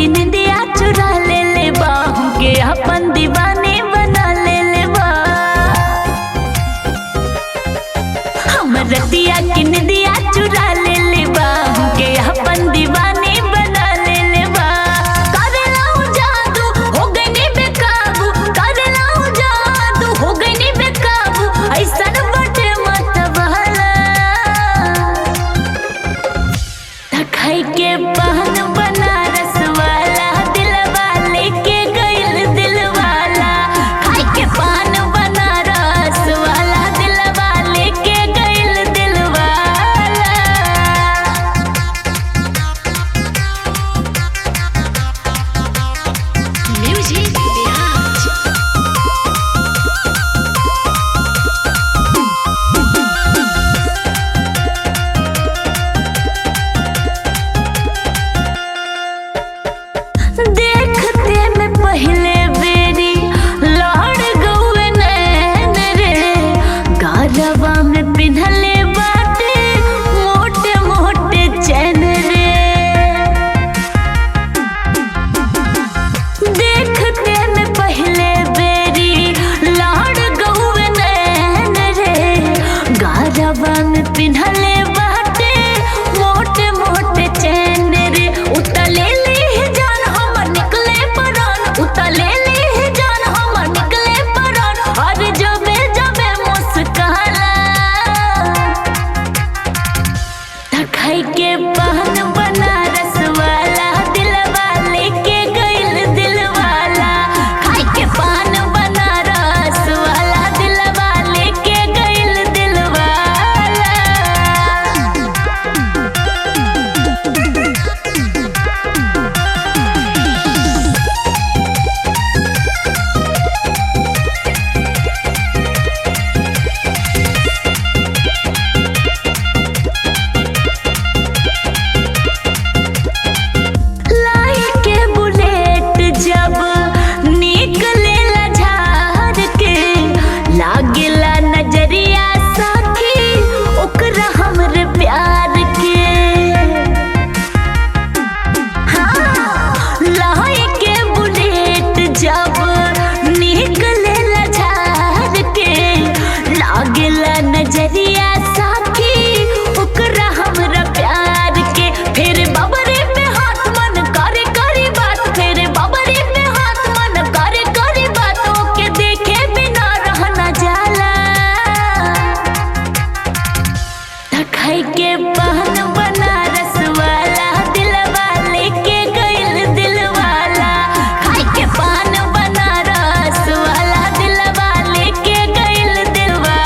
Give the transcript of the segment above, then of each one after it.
की निंदिया चुरा ले ले बा, हमके अपन दीवाने बना ले ले बा। हम रतिया की निंदिया चुरा ले ले बा, हमके अपन दीवाने बना ले ले बा। कर लाऊं जादू हो गई नी बेकाबू, कर लाऊं जादू हो गई नी बेकाबू, ऐसन बटे मत बहला। खाई के बहन बनारस वाला, दिलवा लेके गइल दिलवाला। खाई के पान बनारस वाला, दिलवा लेके गइल दिलवाला। म्यूजिक बिहार। देखते में पहले बेरी लड़ गौए नैन रे, गारवा में पिन्हले बाटे मोटे मोटे चैन रे। देखते में पहले बेरी लड़ गौए नैन रे, गारवा में पिन्हले बाटे मोटे मोटे चैन रे। उतले उतले ले जान हमर निकले परान, और जबे जबे मुस्काला। खाई के बहन बनारस वाला, दिलवा लेके गइल दिलवाला। खाई के पान बनारस वाला, दिलवा लेके गइल दिलवाला। लाई के बुलेट जब निकलेला झाड़ के, लागेला नजरिया साथी ओकरा हमरे प्यार के। हाँ, लाई के बुलेट जब निकलेला झाड़ के, लागेला नजरिया साथी ओकरा हमरा प्यार के। फिर बबरे पे हाथ मन करे करी बात, फिर बबरे पे हाथ मन करे करी बात, ओके देखे बिना रहना जाला। खाई के बहन बनारस वाला, दिलवा लेके गइल दिलवाला। खाई के पान बनारस वाला, दिलवा लेके गइल दिलवाला।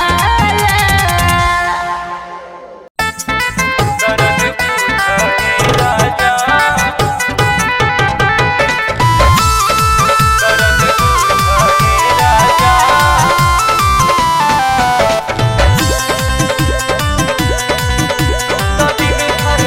Thank you.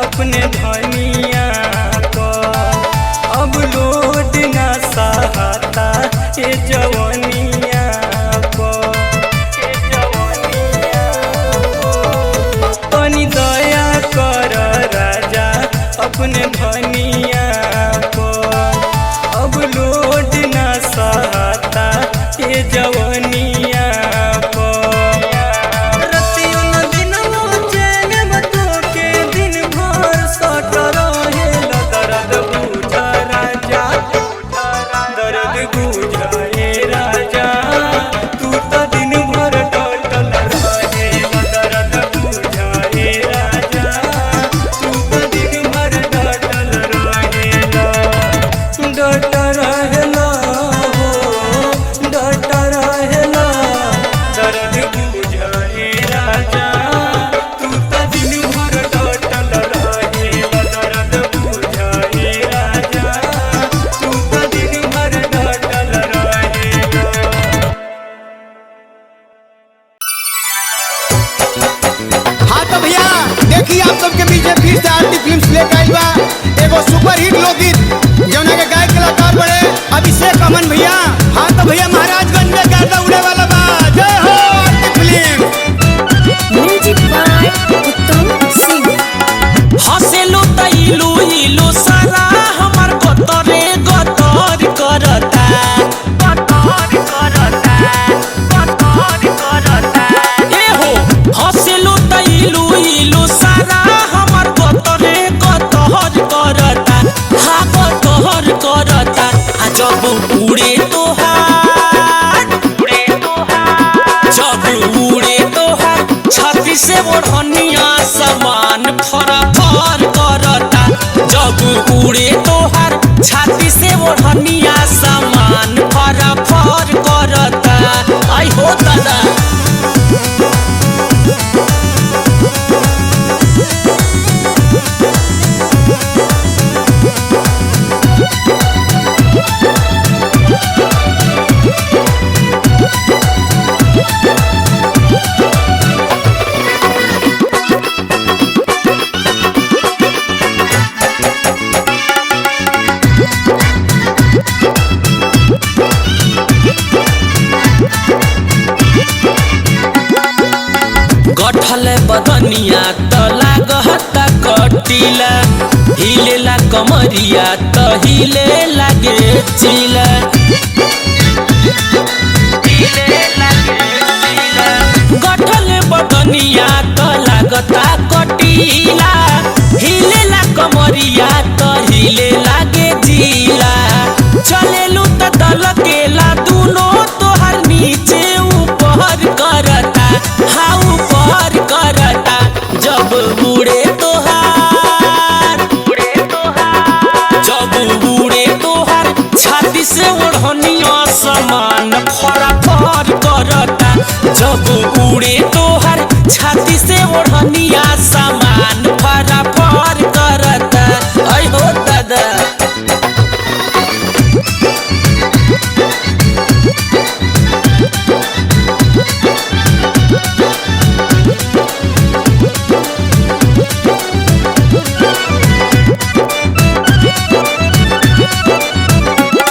अपने धनिया को अब लोड ना सहाता ये जवानिया को तनी दया कर राजा अपने धनिया को अब लोड ना सहाता ये जवानिया को एगो सुपर हिट लोकगीत जौना के गायक कलाकार बड़े अभिषेक अमन भैया। हाँ तो भैया महाराजगंज में गर्दा उड़े वाला बा। जय हो फिल्म म्यूजिक बाय उत्तम सिंह। हसेलू तैलू इलू सारा हमार गतरे गतर करता ए हो हसेलू तैलू इलू सारा हमार गतरे गतर करता हाँ गतर करता आ जब उड़े तोहार जब उड़े तोहार छाती से ओढ़निया समान फरफर करता जब उड़े तोहार छाती से ओढ़निया समान फरफर करता आई हो दादा गठल बदनिया त लागता कटिला हिलेला कमरिया त हिले लागे चिला गठल बदनिया त लागता कटिला हिलेला कमरिया त हिले लागे जिला चलेलू त दलकेला दुनो तोहर नीचे ऊपर करता हाँ ऊपर करता जब उड़े तोहार जब उड़े तोहार छाती से ओढ़निया समान फरफर करता जब उड़े तोहार छाती से ओढ़निया समान फरफर करता आई हो दादा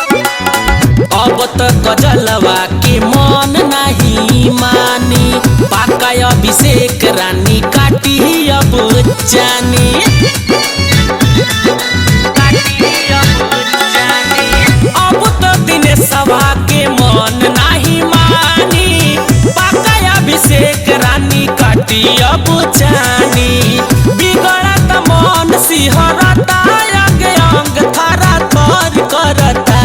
अब त गजलवा के मन नहीं जानी अब तो दिनेशवा के मन नाही मानी पाका अभिषेक रानी काटी अब जानी बिगड़त मन सिहरता अंग अंग थारा थर करता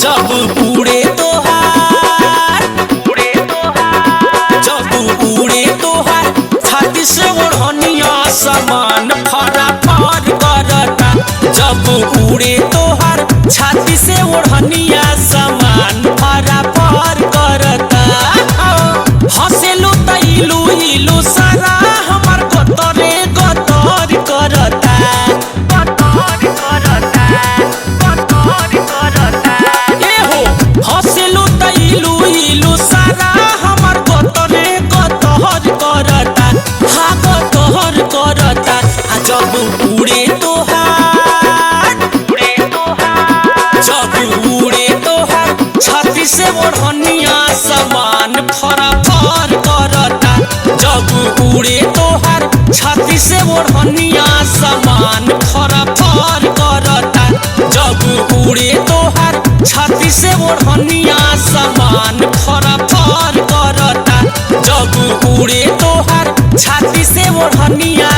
जब उड़े तोहार छाती से ओढ़निया समान फरा फर करता जब उड़े तोहार छाती से ओढ़निया समान फरा फर करता हंसेलू तैलू हिलू सारा हमार गतरे गतर करता हंसेलू तैलू हिलू सारा हमार गतरे गतर करता हाँ गतर करता जब उड़े तोहार छाती से ओढ़निया समान फरा फर करता जब उड़े तोहार छाती से ओढ़निया समान फरा फर करता जब उड़े तोहार छाती से ओढ़निया समान फरा फर करता जब उड़े तोहार छाती से ओढ़निया